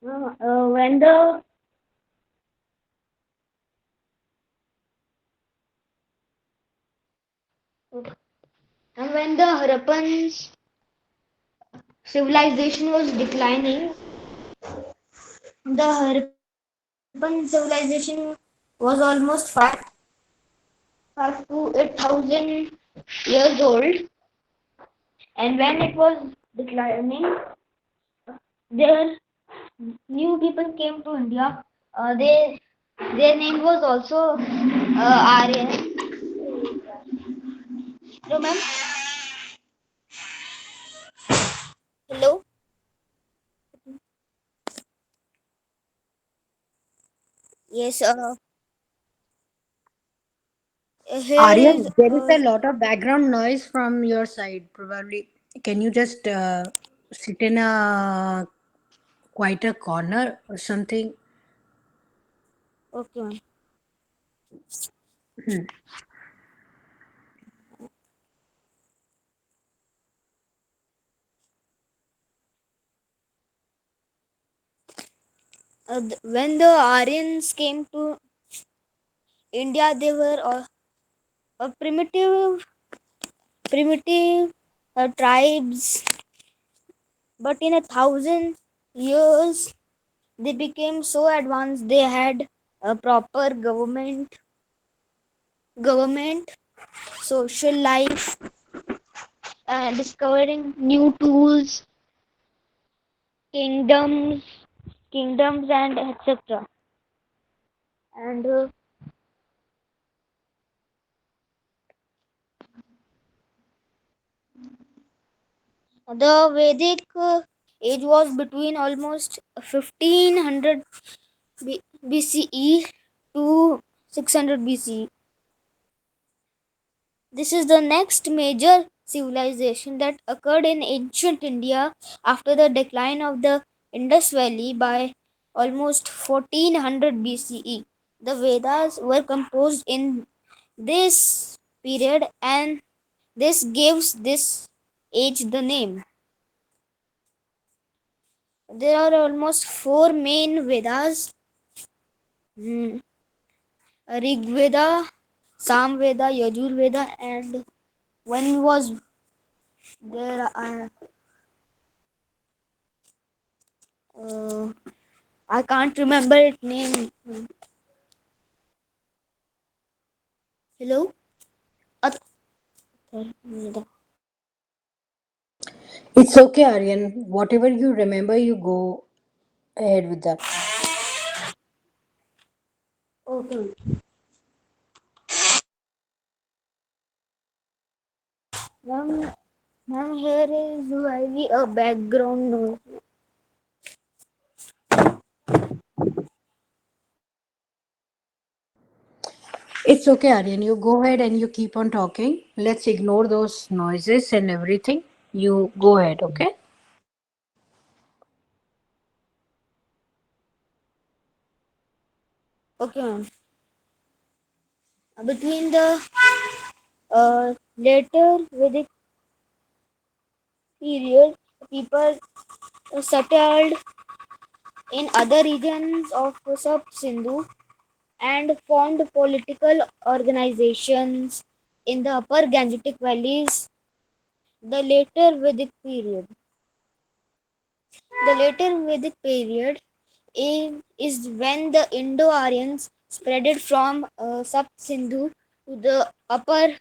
When the when the Harappan's civilization was declining, the Harappan civilization was almost five to 8,000 years old, and when it was declining, there new people came to India. Their name was also Aryan. Hello, ma'am. Hello. Yes. Here is Aryan, there is a lot of background noise from your side. Probably, can you just sit in a quieter corner or something? okay, ma'am. Hmm. When the Aryans came to India, they were a primitive tribes, but in 1,000 years they became so advanced. They had a proper government, social life, discovering new tools, kingdoms, kingdoms, and etc. And the Vedic age was between almost 1500 BCE to 600 BCE. This is the next major civilization that occurred in ancient India after the decline of the Indus Valley by almost 1400 BCE. The Vedas were composed in this period, and this gives this age the name. There are almost four main Vedas: hmm, Rig Veda, Sam Veda, Yajur Veda, and one was there. Uh, I can't remember its name. Hello? Atharvaveda. It's okay, Aryan. Whatever you remember, you go ahead with that. Okay. Ma'am, ma'am, here is really a background noise. It's okay, Aryan. You go ahead and you keep on talking. Let's ignore those noises and everything. You go ahead, okay? Okay, ma'am. Between the later Vedic period, people settled in other regions of Sub Sindhu and formed political organizations in the upper Gangetic valleys. The later Vedic period. The later Vedic period is when the Indo-Aryans spreaded from Sub Sindhu to the upper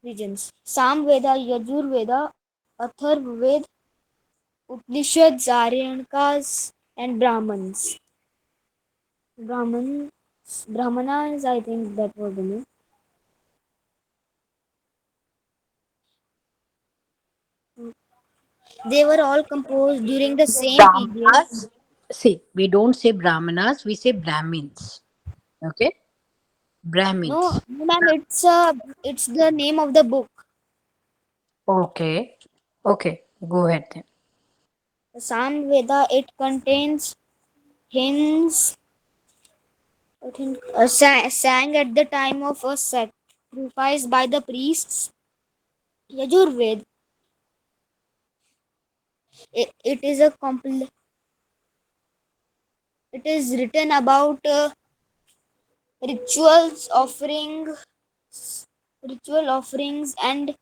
regions. Sam Veda, Yajur Veda, Atharv Ved, Upanishads, Aryankas, and Brahmans. Brahmans, Brahmanas, I think that was the name. They were all composed during the same period. Brahmanas. See, we don't say Brahmanas, we say Brahmins. Okay? No, Brahmins. no, ma'am, it's the name of the book. Okay. Okay. Go ahead then. The Sam Veda. It contains hymns sang at the time of a sacrifice by the priests. Yajurved. It is a It is written about rituals, ritual offerings, and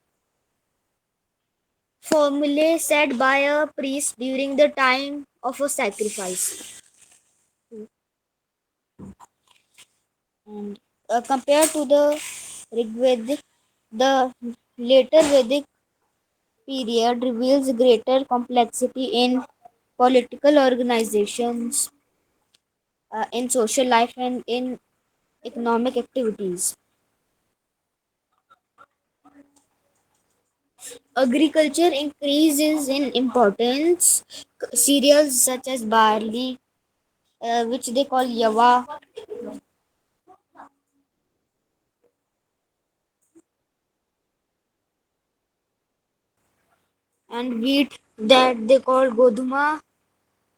formulae said by a priest during the time of a sacrifice. And compared to the Rigvedic, the later Vedic period reveals greater complexity in political organizations, in social life, and in economic activities. Agriculture increases in importance. Cereals such as barley, which they call yawa, and wheat that they call goduma,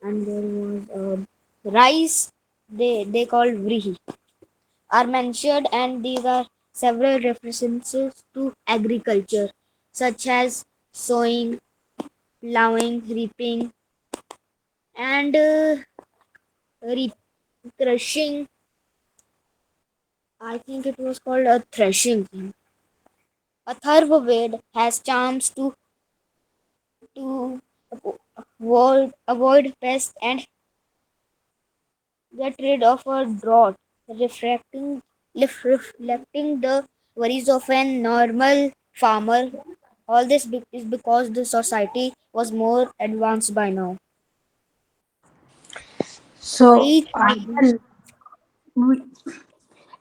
and there was rice they call vrihi, are mentioned, and these are several references to agriculture, such as sowing, plowing, reaping, and re- crushing. I think it was called a threshing. Atharvaved has charms to avoid pests and get rid of a drought, reflecting reflecting the worries of a normal farmer. All this is because the society was more advanced by now. So, Each Anand,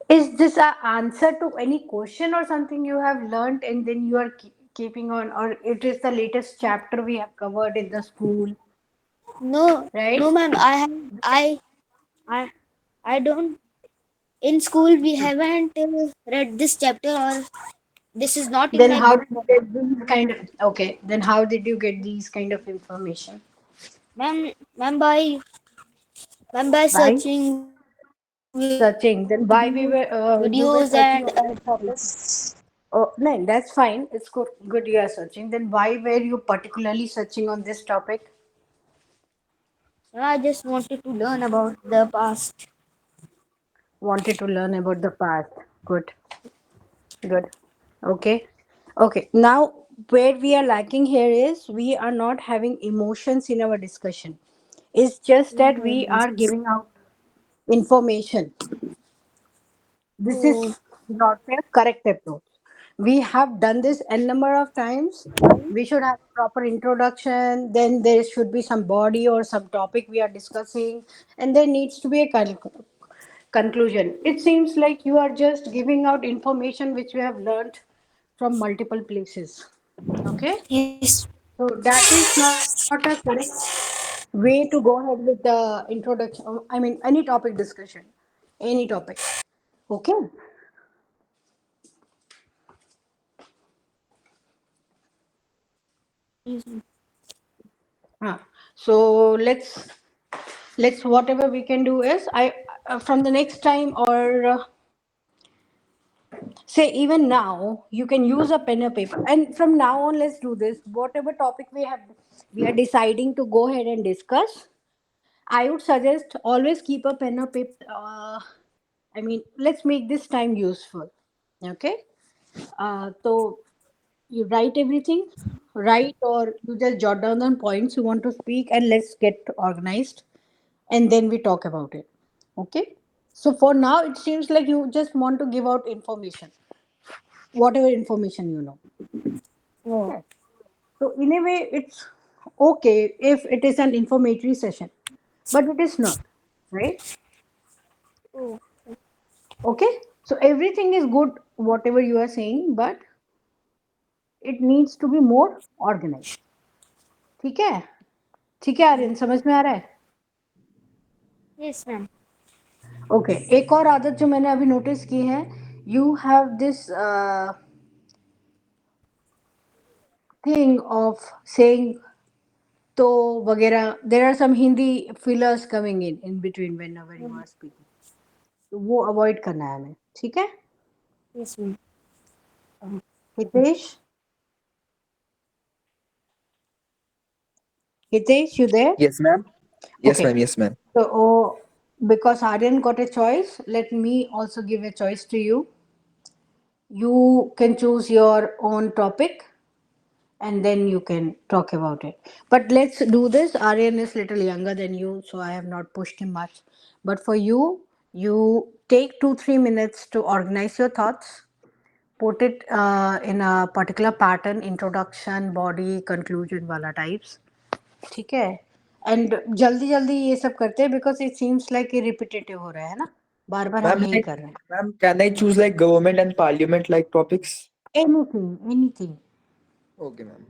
is this a answer to any question or something you have learned and then you are keeping on, or it is the latest chapter we have covered in the school, no, no, right? ma'am. I I don't. In school, we haven't read this chapter, or this is not in Then my how book, did you get these kind of, okay, then how did you get these kind of information? ma'am. Ma'am, by By searching searching. Then why we were videos you were and searching on this topic? articles. Oh, no, that's fine. It's good. Good, you are searching. Then why were you particularly searching on this topic? I just wanted to learn about the past. Wanted to learn about the past. Good, good. Okay, okay. Now, where we are lacking here is we are not having emotions in our discussion. It's just that we are Yes. giving out information. This is Oh, not a correct approach. We have done this n number of times. We should have proper introduction, then there should be some body or some topic we are discussing, and there needs to be a conclusion. It seems like you are just giving out information which we have learned from multiple places. Okay? yes. So that is not a correct way to go ahead with the introduction. I mean, any topic discussion, any topic. Okay? Yes. Huh. So let's whatever we can do is from the next time or say even now you can use a pen or paper, and from now on let's do this. Whatever topic we are deciding to go ahead and discuss, I would suggest always keep a pen or paper. I mean, let's make this time useful. Okay. So you write everything, write, or you just jot down the points you want to speak, and let's get organized, and then we talk about it. Okay. So for now, it seems like you just want to give out information, whatever information you know. Oh, Okay. So in a way, it's okay if it is an informatory session, but it is not, right? oh, Okay. So everything is good, whatever you are saying, but it needs to be more organized. ठीक है? ठीक है आर्यन, समझ में आ रहा है? yes, ma'am. Okay, एक और आदत जो मैंने अभी नोटिस की है, you have this thing of saying तो वगैरह, there are some Hindi fillers coming in between whenever you are speaking, तो वो अवॉइड करना है हमें, ठीक है? Yes, ma'am. Hitesh, Hitesh you there? Yes, ma'am. Yes, okay, ma'am. Yes, ma'am. तो Because Aryan got a choice, let me also give a choice to you. You can choose your own topic and then you can talk about it. But let's do this. Aryan is little younger than you, so I have not pushed him much. But for you, you take 2 3 minutes to organize your thoughts, put it in a particular pattern, introduction, body, conclusion वाला types. ठीक है. And जल्दी जल्दी ये सब करते हैं because it seems like ये रिपीटेटिव हो रहा है ना. बार बार हम Ma'am, यही कर रहे हैं. ma'am, can I choose like government and parliament like topics? Anything anything. Okay, ma'am.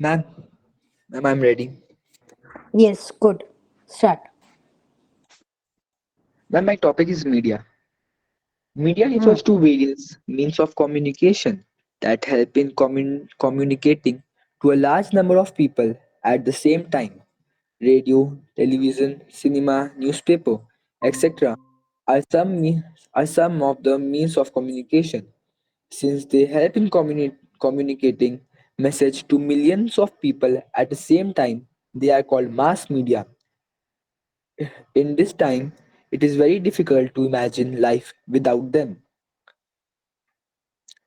Ma'am, ma'am, I'm ready. Yes, good. Start. Ma'am, my topic is media. Media Hmm. refers to various means of communication that help in communicating to a large number of people at the same time. Radio, television, cinema, newspaper, etc. are are some of the means of communication. Since they help in communicating message to millions of people at the same time, they are called mass media. In this time, it is very difficult to imagine life without them.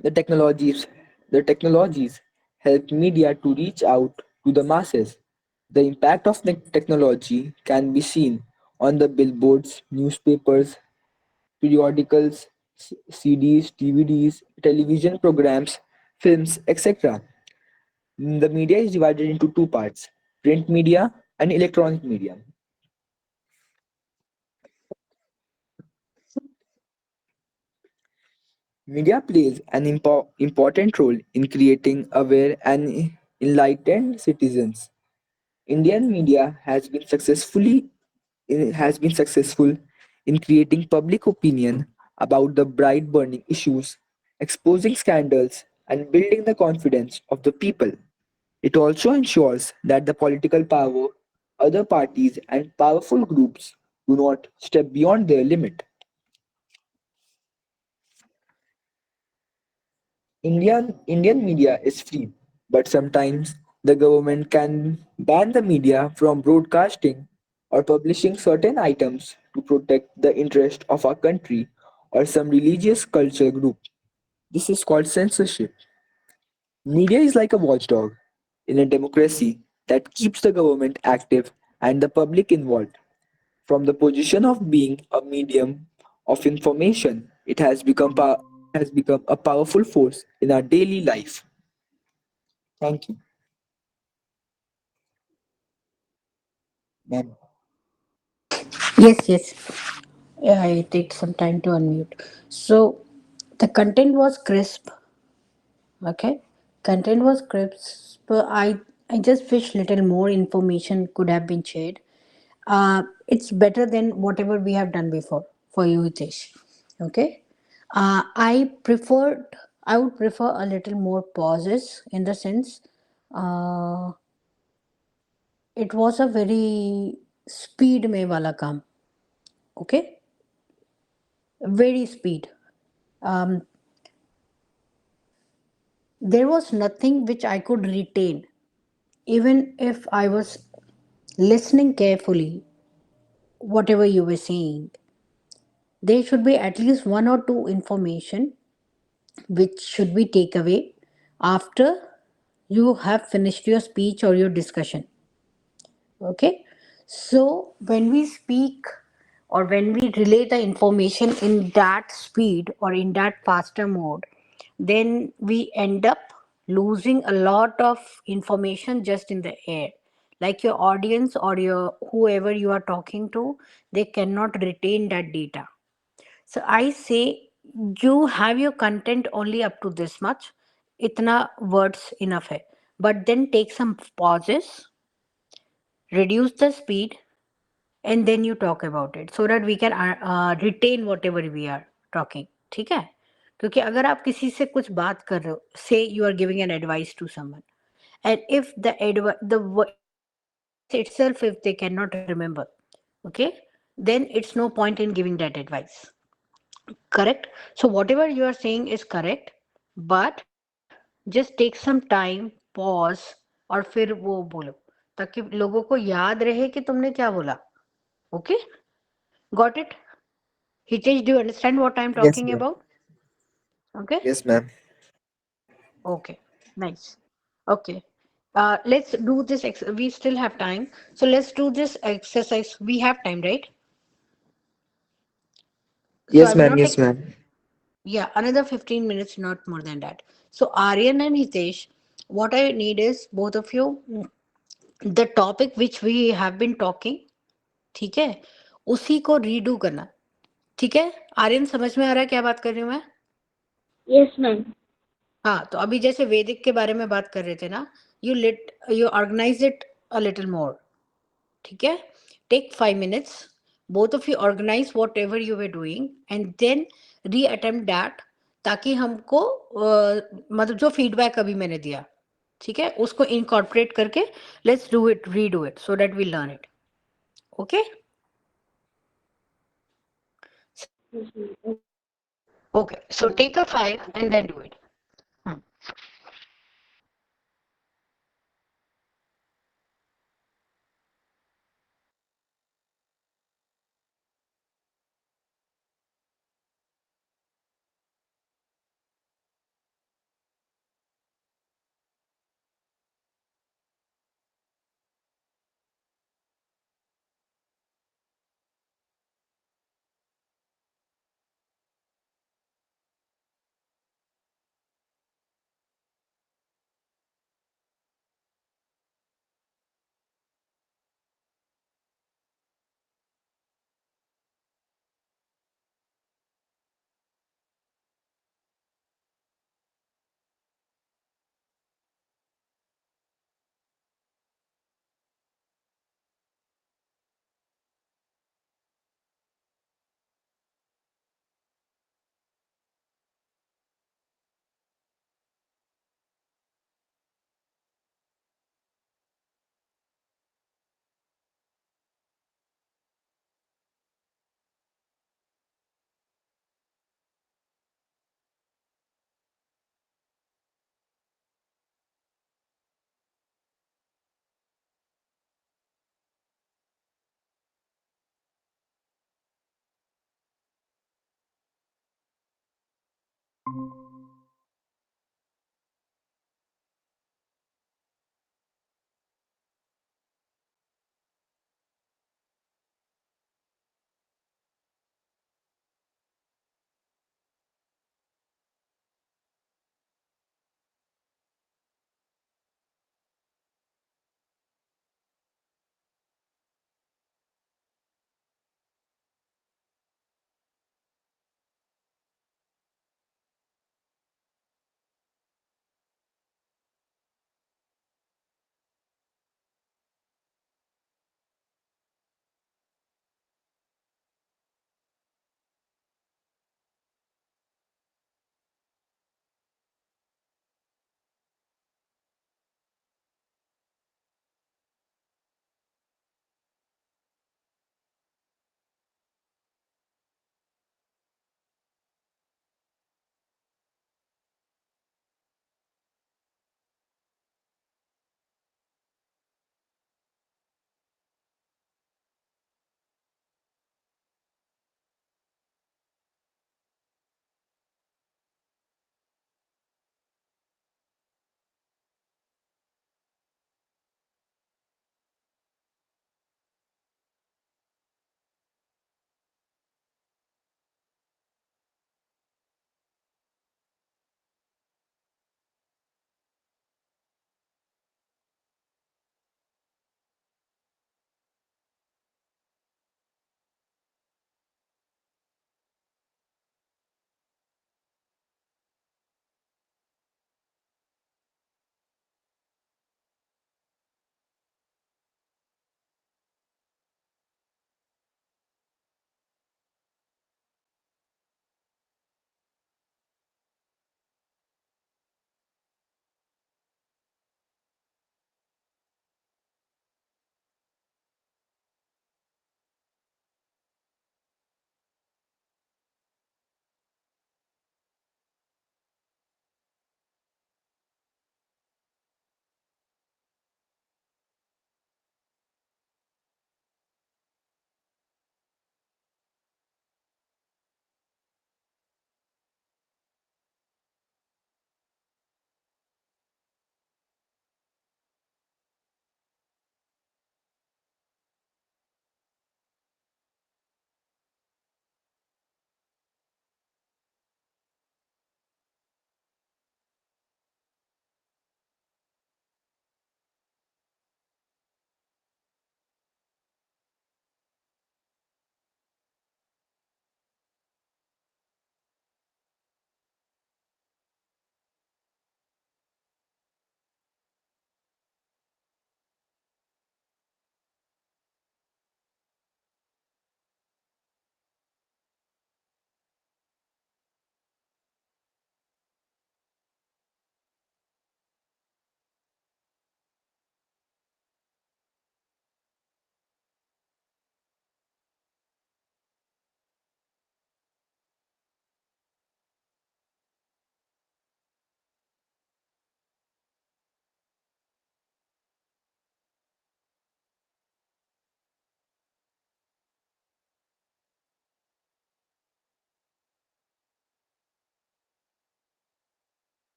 The technologies, the technologies help media to reach out to the masses. The impact of technology can be seen on the billboards, newspapers, periodicals, CDs, DVDs, television programs, films, etc. The media is divided into two parts: print media and electronic media. Media plays an important role in creating aware and enlightened citizens. Indian media has been successful in creating public opinion about the bright burning issues, exposing scandals, and building the confidence of the people. It also ensures that the political power, other parties, and powerful groups do not step beyond their limit. Indian media is free, but sometimes the government can ban the media from broadcasting or publishing certain items to protect the interest of our country or some religious culture group. This is called censorship. Media is like a watchdog in a democracy that keeps the government active and the public involved. From the position of being a medium of information, has become a powerful force in our daily life. Thank you, ma'am. Yes, yes. Yeah, I take some time to unmute. So the content was crisp. Okay, content was crisp. But I just wish little more information could have been shared. It's better than whatever we have done before for you, Hitesh. Okay. I would prefer a little more pauses in the sense uh, it was a very speed mein wala kam. Okay, very speed. Um, there was nothing which I could retain, even if I was listening carefully. Whatever you were saying, there should be at least one or two information which should be take away after you have finished your speech or your discussion. Okay, so when we speak or when we relay the information in that speed or in that faster mode, then we end up losing a lot of information just in the air. Like your audience or your whoever you are talking to, they cannot retain that data. So I say you have your content only up to this much. Itna words enough hai. But then take some pauses, reduce the speed, and then you talk about it so that we can retain whatever we are talking. ठीक है? क्योंकि अगर आप किसी से कुछ बात कर रहे हो, say you are giving an advice to someone, and if the advice itself if they cannot remember, okay, then it's no point in giving that advice. Correct? So whatever you are saying is correct, but just take some time, pause, और फिर वो बोलो ताकि लोगों को याद रहे कि तुमने क्या बोला. Okay, got it? Hitesh, do you understand what I'm Yes, talking ma'am. about? Okay, Yes, ma'am. okay, nice. Okay, let's do this. We still have time, so let's do this exercise. We have time, right? So I Yes, will ma'am. not Yes, take, ma'am. yeah, another 15 minutes, not more than that. So Aryan and Hitesh, what I need is both of you, the topic which we have been talking, ठीक है, उसी को redo करना. ठीक है, आर्यन समझ में आ रहा है क्या बात कर रही हूँ मैं? Yes, ma'am. हाँ, तो अभी जैसे वैदिक के बारे में बात कर रहे थे ना, you organize it a little more. ठीक है, take 5 minutes, both of you organize whatever you were doing and then reattempt that, ताकि हमको मतलब जो फीडबैक अभी मैंने दिया, ठीक है, उसको इनकॉर्पोरेट करके let's do it, redo it so that we learn it. Okay, Yes, ma'am. Okay, so take a 5 and then do it.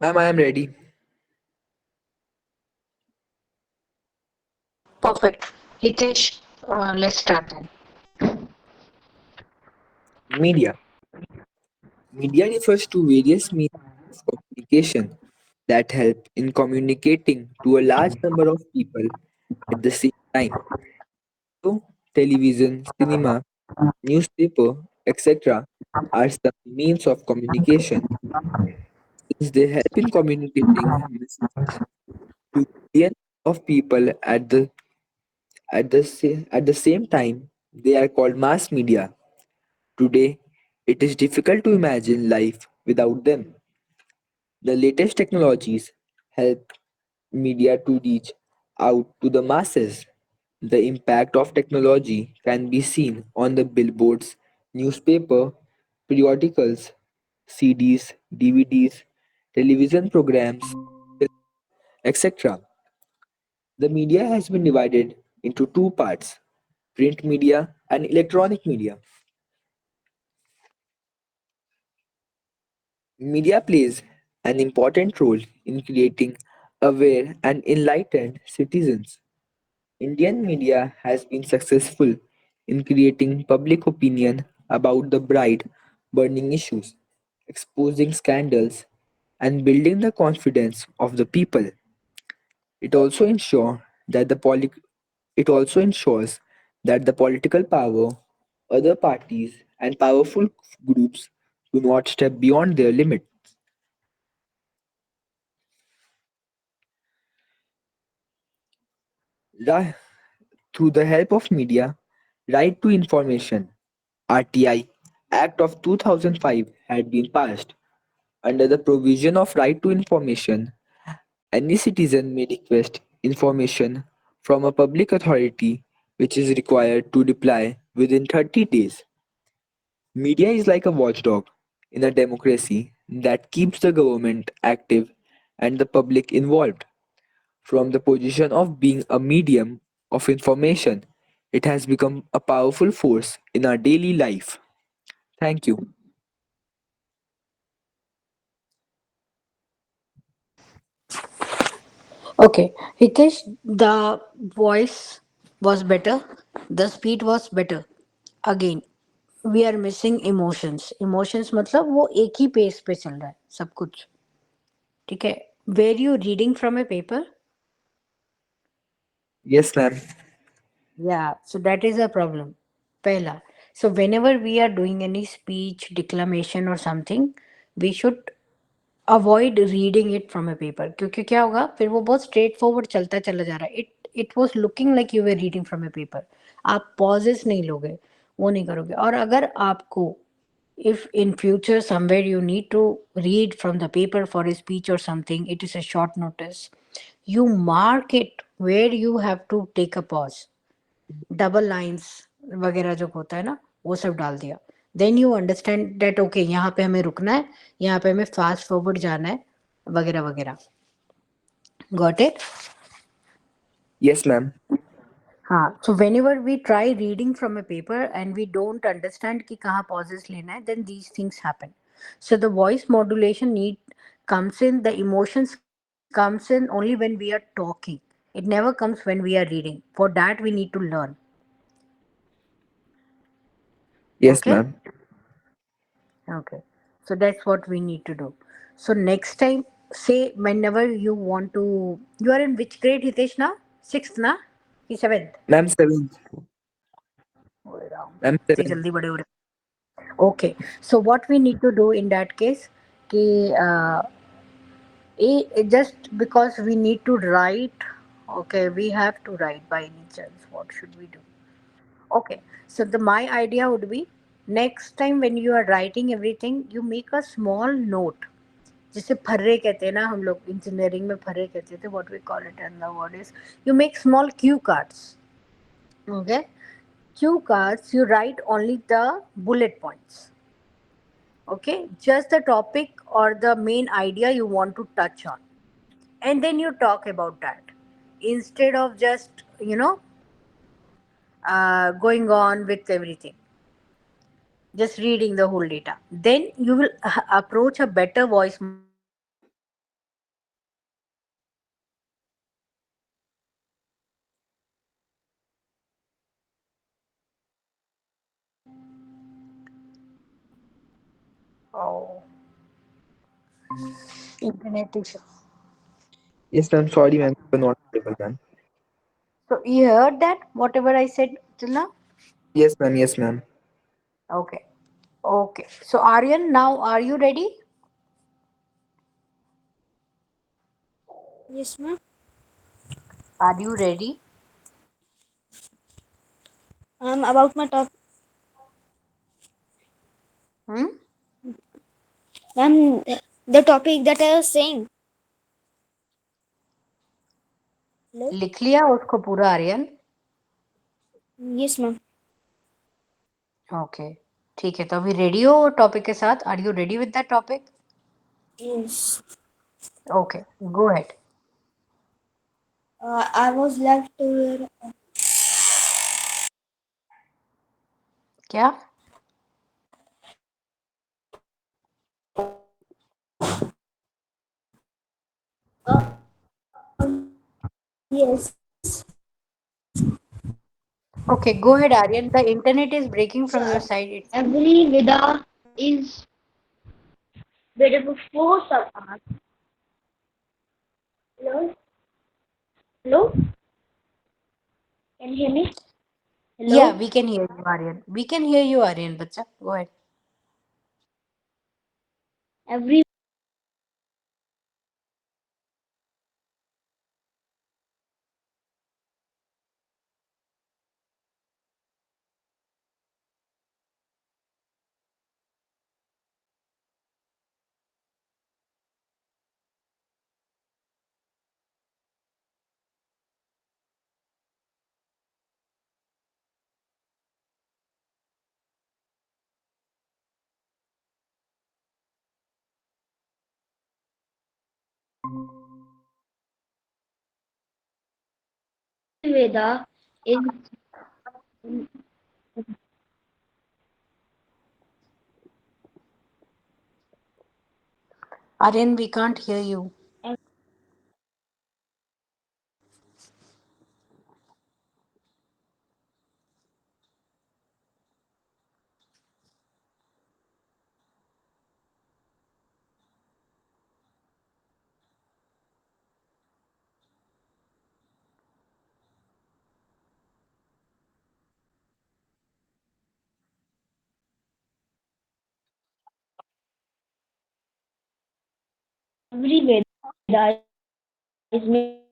Ma'am, I am ready. Perfect. Hitesh, let's start then. Media. Media refers to various means of communication that help in communicating to a large number of people at the same time. So, television, cinema, newspaper, etc. are some means of communication since they help in communicating messages to millions of people at the same time. They are called mass media. Today, it is difficult to imagine life without them. The latest technologies help media to reach out to the masses. The impact of technology can be seen on the billboards, newspaper, periodicals, CDs, DVDs, television programs, etc. The media has been divided into two parts: print media and electronic media. Media plays an important role in creating aware and enlightened citizens. Indian media has been successful in creating public opinion about the bright, burning issues, exposing scandals, and building the confidence of the people. It also ensure that it also ensures that the political power, other parties, and powerful groups do not step beyond their limit. Ra- Through the help of media, Right to Information (RTI) Act of 2005 had been passed. Under the provision of right to information, any citizen may request information from a public authority which is required to reply within 30 days. Media is like a watchdog in a democracy that keeps the government active and the public involved. From the position of being a medium of information, it has become a powerful force in our daily life. Thank you. Okay, Hitesh, the voice was better, the speed was better. Again, we are missing emotions. Emotions मतलब वो एक ही page पे चल रहा है सब कुछ. ठीक है. Were you reading from a paper? Yes, ma'am. Yeah, so that is a problem. Pehla. So whenever we are doing any speech, declamation or something, we should avoid reading it from a paper क्योंकि क्या होगा फिर वो बहुत straight forward चलता चला जा रहा है it was looking like you were reading from a paper आप पॉजेस नहीं लोगे वो नहीं करोगे और अगर आपको if in future somewhere you need to read from the paper for a speech or something it is a short notice you mark it where you have to take a pause double lines वगैरह जो होता है ना वो सब डाल दिया then you understand that okay यहाँ पे हमें रुकना है यहाँ पे हमें फास्ट फॉरवर्ड जाना है वगैरह वगैरह गॉट इट Yes, ma'am. हाँ so whenever we try reading from a paper and we don't understand कि कहाँ पॉजेस लेना है then these things happen so the voice modulation need comes in the emotions comes in only when we are talking it never comes when we are reading for that we need to learn Yes, okay. ma'am. Okay. So that's what we need to do. So next time, say whenever you want to, you are in which grade, Hitesh now? Sixth na? Ki seventh? Ma'am, seventh. Oh, Ram. Ma'am, इतनी seventh. जल्दी बड़े हो रहे. Okay. So what we need to do in that case, कि just because we need to write, okay, we have to write by any chance. What should we do? Okay. So the my idea would be next time when you are writing everything, you make a small note जिसे फर्रे कहते हैं ना हम लोग engineering में फर्रे कहते थे what we call it and the word is you make small cue cards okay cue cards you write only the bullet points okay just the topic or the main idea you want to touch on and then you talk about that instead of just going on with everything just reading the whole data then you will approach a better voice modulation and you will understand that okay what is the point of this oh internet issue. Yes, ma'am. Sorry, ma'am. You were not audible, ma'am. So you heard that whatever I said till now? Yes, ma'am. Yes, ma'am. Okay. Okay. So Aryan, now are you ready? Yes, ma'am. Are you ready? About my top, Hmm? ma'am, the topic that I was saying, लिख लिया उसको पूरा Aryan? Yes, ma'am. Okay, ठीक है, तो अभी ready हो topic के साथ? Are you ready with that topic? Yes. Okay, go ahead. I was left where क्या? yes. Okay, go ahead, Aryan. The internet is breaking So from your side. It's every Veda is made up of four subparts. Hello? Hello? Can you hear me? yeah, Hello? we can hear you, Aryan. We can hear you, Aryan. Bacha, go ahead. Every Veda is Aryan, we can't hear you. every Veda is made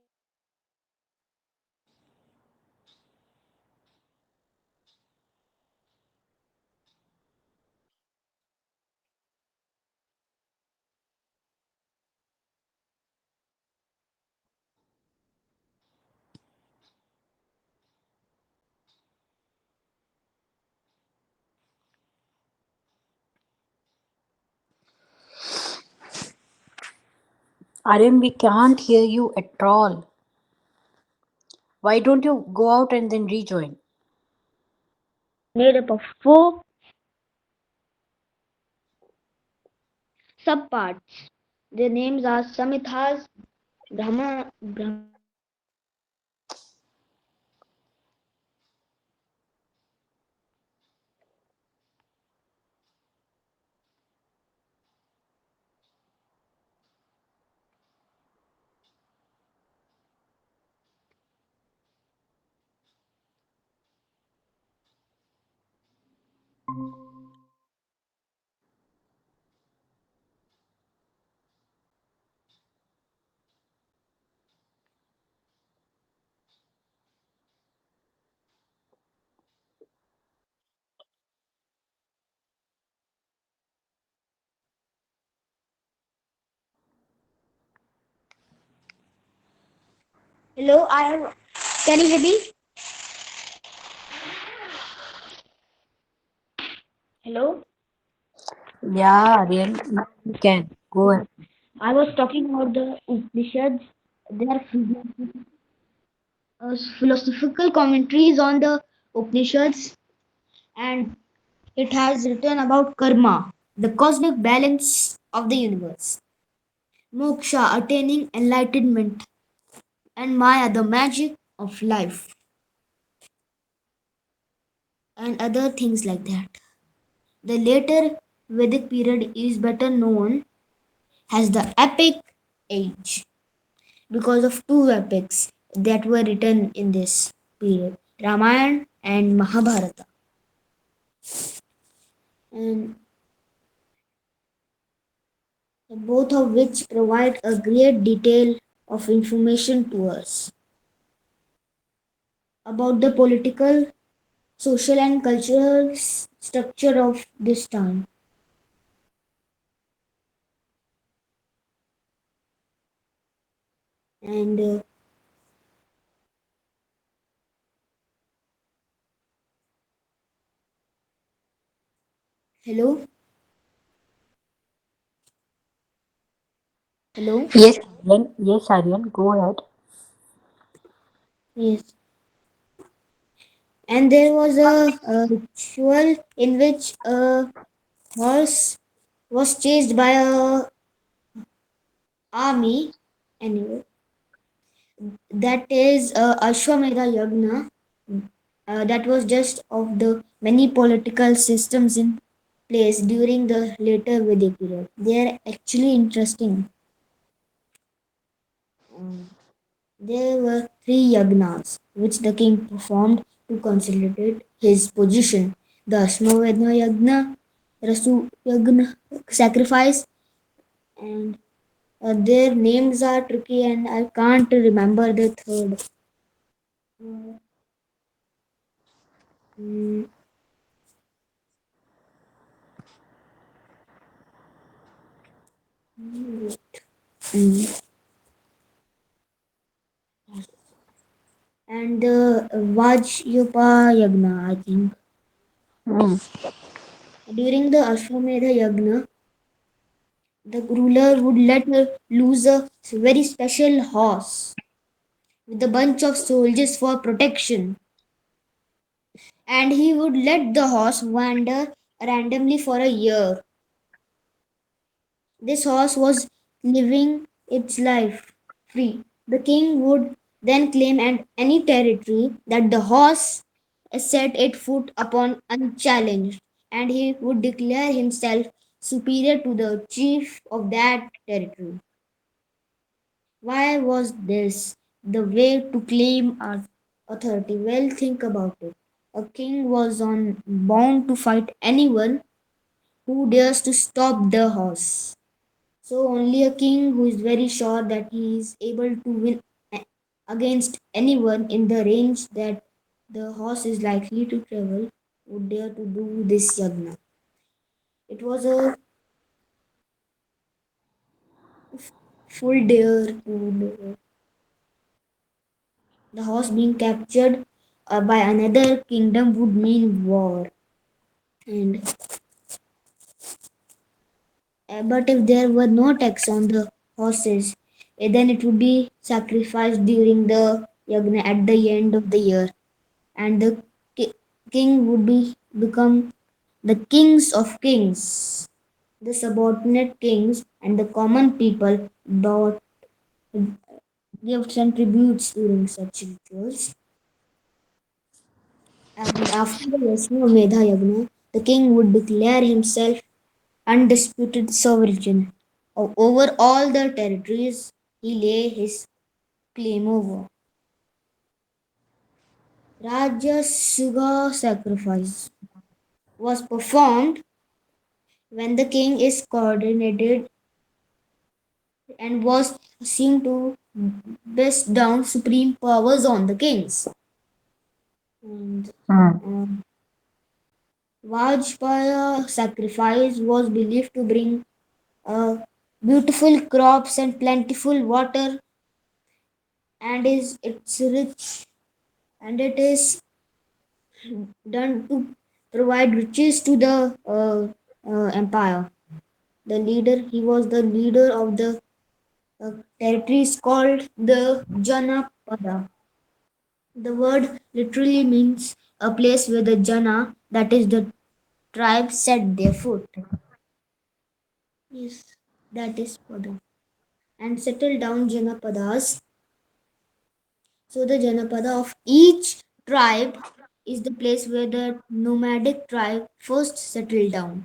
Aryan, we can't hear you at all. Why don't you go out and then rejoin? up of four subparts. Their names are Samhithas, Brahma, Hello, I have. Can you hear me? Hello. Yeah, Aryan, now we can. Go ahead. I was talking about the Upanishads. They are philosophical commentaries on the Upanishads, and it has written about karma, the cosmic balance of the universe, moksha, attaining enlightenment, and maya, the magic of life, and other things like that. The later Vedic period is better known as the epic age because of two epics that were written in this period, Ramayana and Mahabharata, and both of which provide a great detail of information to us about the political, social, and cultural structure of this time. And Hello, hello. Yes, Aryan. Yes, Aryan. Go ahead. Yes, and there was a ritual in which a horse was chased by a army. Anyway, that is Ashwamedha Yagna. That was just of the many political systems in place during the later Vedic period. They are actually interesting. Um, there were three yagnas which the king performed to consolidate his position. The Ashwamedha Yagna, Rasu Yagna, sacrifice, and their names are tricky and I can't remember the third. Uh, mm, mm, and the Vajyapa Yagna, I think. Hmm. During the Ashwamedha Yagna, the ruler would let her loose a very special horse with a bunch of soldiers for protection, and he would let the horse wander randomly for a year. This horse was living its life free. The king would then claim any territory that the horse set its foot upon unchallenged, and he would declare himself superior to the chief of that territory. Why was this the way to claim our authority? Well, think about it. A king was on bound to fight anyone who dares to stop the horse. So only a king who is very sure that he is able to win a- against anyone in the range that the horse is likely to travel would dare to do this yagna. It was a full dare to the horse being captured by another kingdom would mean war. And but if there were no tax on the horses, then it would be sacrificed during the yagna at the end of the year, and the ki- king would be become the kings of kings. The subordinate kings and the common people brought gifts and tributes during such rituals. And after the Medha Yagna, the king would declare himself undisputed sovereign over all the territories he lay his claim over. Rajya Suga sacrifice was performed when the king is coordinated and was assumed to best down supreme powers on the kings. And Hmm. um, Vajpaya sacrifice was believed to bring beautiful crops and plentiful water, and is it's rich and it is done to provide riches to the empire. The leader, he was the leader of the territories called the Janapada. The word literally means a place where the Jana, that is the tribe, set their foot. Yes, that is Pada. And settle down Janapadas. So the Janapada of each tribe is the place where the nomadic tribe first settled down.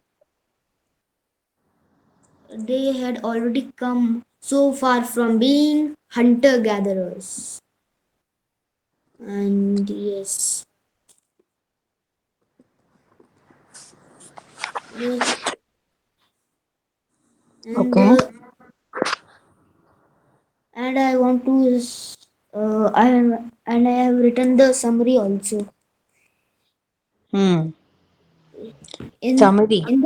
They had already come so far from being hunter gatherers. And yes, the and Okay. the and I want to I have and I have written the summary also. Hmm. In Summary. in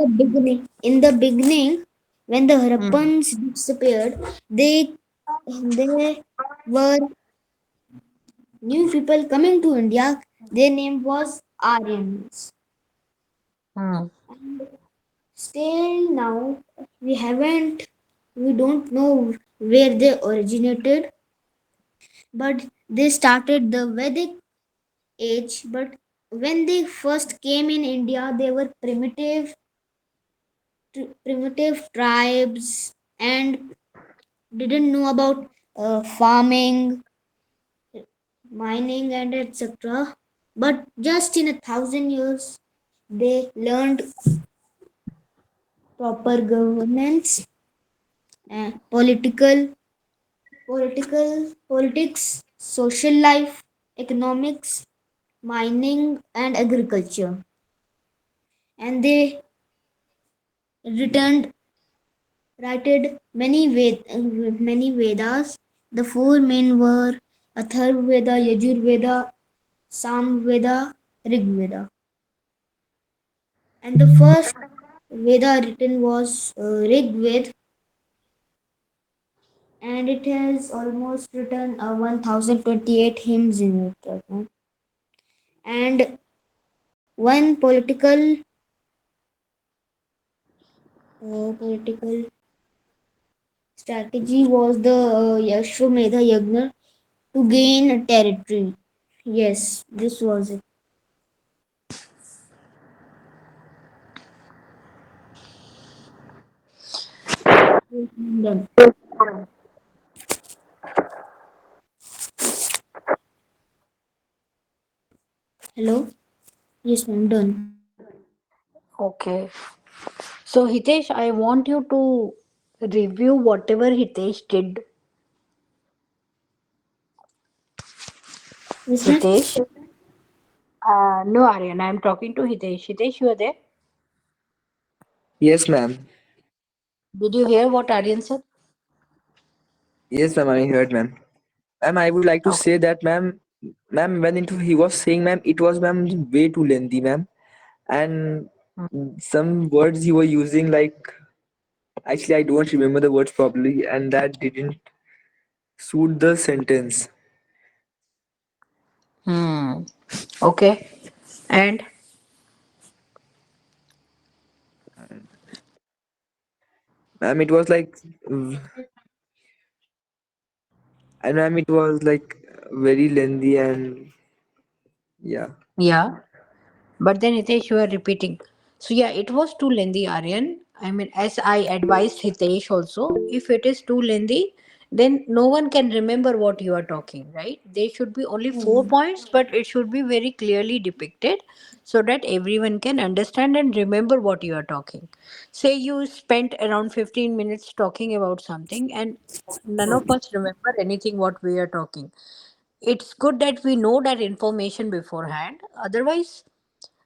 the beginning, when the Hmm. Harappans disappeared, they were new people coming to India. Their name was Aryans. Hmm. Still now, we haven't, we don't know where they originated, but they started the Vedic age. But when they first came in India, they were primitive tribes and didn't know about farming, mining, and etc. But just in 1,000 years, they learned proper governance and politics, social life, economics, mining, and agriculture. And they returned many Vedas. The four main were Atharvaveda, Yajurveda, Samveda, Rigveda. And the first Veda written was Rig Ved, and it has almost written 1028 hymns in it. And one political strategy was the Yashvamedha Yagna to gain territory. Yes, this was it. Done. Hello? Yes, ma'am, done. Okay. So, Hitesh, I want you to review whatever Hitesh did. Yes, ma'am. Hitesh? No, Aryan, I'm talking to Hitesh. Hitesh, you are there? Yes, ma'am. Did you hear what Aryan said? Yes, ma'am. I heard, ma'am. Ma'am, I would like to Okay. say that, ma'am, when into he was saying, ma'am, it was, ma'am, way too lengthy, ma'am, and some words he was using, like, actually, I don't remember the words properly, and that didn't suit the sentence. Hmm. Okay. And Ma'am, it was like, and ma'am, it was like very lengthy, and yeah. yeah. But then Hitesh, you are repeating. So yeah, it was too lengthy, Aryan. I mean, as I advised Hitesh also, if it is too lengthy, then no one can remember what you are talking, right? There should be only four Hmm. points, but it should be very clearly depicted so that everyone can understand and remember what you are talking. Say you spent around 15 minutes talking about something and none of us remember anything what we are talking. It's good that we know that information beforehand. Otherwise,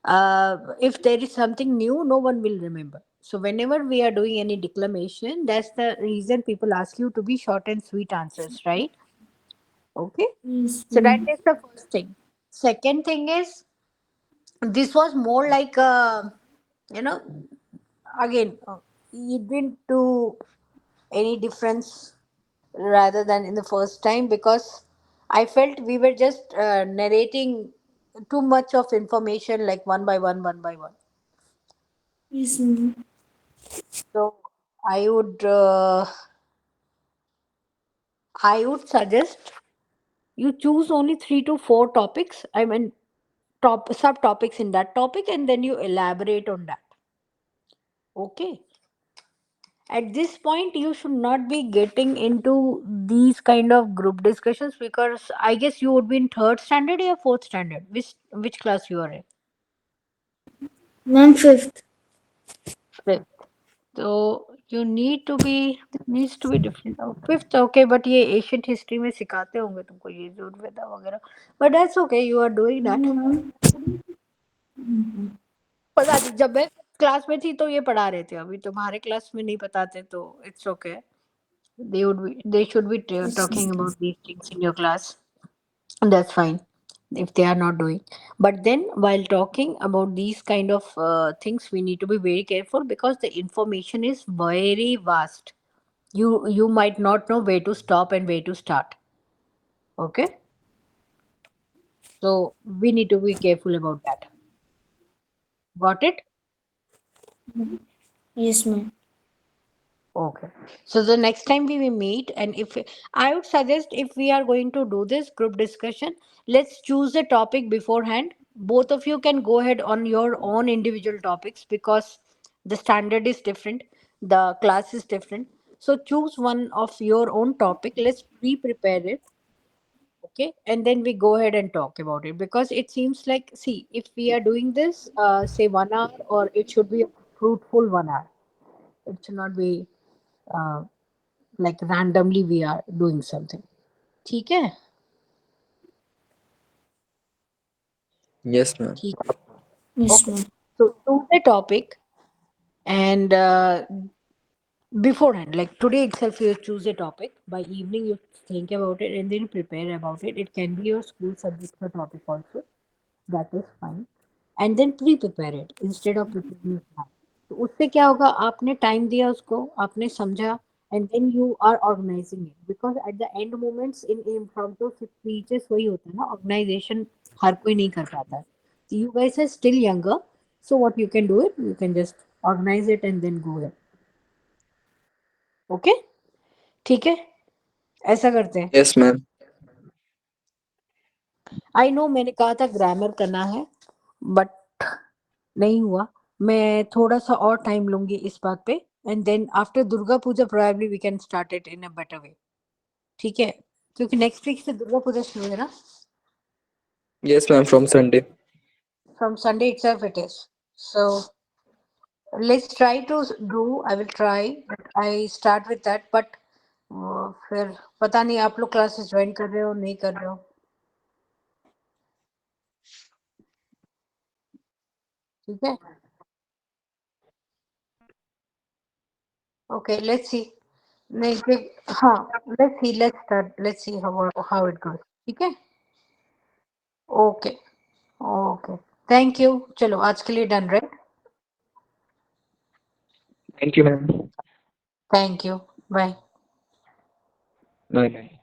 if there is something new, no one will remember. So, whenever we are doing any declamation, that's the reason people ask you to be short and sweet answers, right? Okay. Yes, So, that ma'am. is the first thing. Second thing is, this was more like you know, again, it didn't do any difference rather than in the first time because I felt we were just narrating too much of information like one by one, one by one. Yes, ma'am. So I would suggest you choose only 3 to 4 topics. I mean, top subtopics in that topic, and then you elaborate on that. Okay. At this point, you should not be getting into these kind of group discussions because I guess you would be in third standard or fourth standard. Which class you are in? Ma'am, fifth. Fifth. So you need to be needs to be different. Oh, fifth, okay, but ये ancient history में सिखाते होंगे तुमको ये वेदा वगैरह. But that's okay. You are doing that. No, ma'am. Mhm. पता नहीं जब मैं क्लास में थी तो ये पढ़ा रहे थे अभी तुम्हारे क्लास में नहीं बताते तो it's okay. They should be Yes, talking ma'am. about these things in your class. That's fine if they are not doing. But then while talking about these kind of things, we need to be very careful because the information is very vast. You might not know where to stop and where to start. Okay, so we need to be careful about that. Got it? Yes, ma'am. Okay. So the next time we will meet, and if I would suggest, if we are going to do this group discussion, let's choose the topic beforehand. Both of you can go ahead on your own individual topics because the standard is different, the class is different. So choose one of your own topic. Let's pre-prepare it, okay, and then we go ahead and talk about it because it seems like, see, if we are doing this, say 1 hour, or it should be a fruitful 1 hour. It should not be. Uh, like randomly we are doing something. ठीक है? Yes, ma'am. ठीक. Yes, Okay. ma'am. So choose a topic, and beforehand, like today itself, you choose a topic. By evening, you think about it and then prepare about it. It can be your school subject or topic also. That is fine. And then pre-prepare it instead of preparing it now. तो उससे क्या होगा, आपने time दिया उसको, आपने समझा, and then you are organizing it, because at the end moments in impromptu speeches वही होता है ना, ऑर्गेनाइजेशन हर कोई नहीं कर पाता है. You guys are still younger, so what you can do it, you can just organize it and then go it. Okay, ठीक है, ऐसा करते हैं. Yes, ma'am. आई नो मैंने कहा था ग्रामर करना है, बट नहीं हुआ. मैं थोड़ा सा और टाइम लूंगी इस बात पे, and then after Durga Puja probably we can start it in a better way. ठीक है, क्योंकि नेक्स्ट वीक से दुर्गा पूजा शुरू है ना. Yes, ma'am. From Sunday. From Sunday itself it is. So let's try to do, I will try, I start with that, but फिर पता नहीं आप लोग क्लासेस ज्वाइन कर रहे हो नहीं कर रहे हो. ठीक है, ओके, लेट्स सी. नहीं हाँ, let's see how it goes. ठीक है, ओके, ओके, थैंक यू. चलो आज के लिए done, right. Thank you, ma'am. Thank you, bye. Bye bye.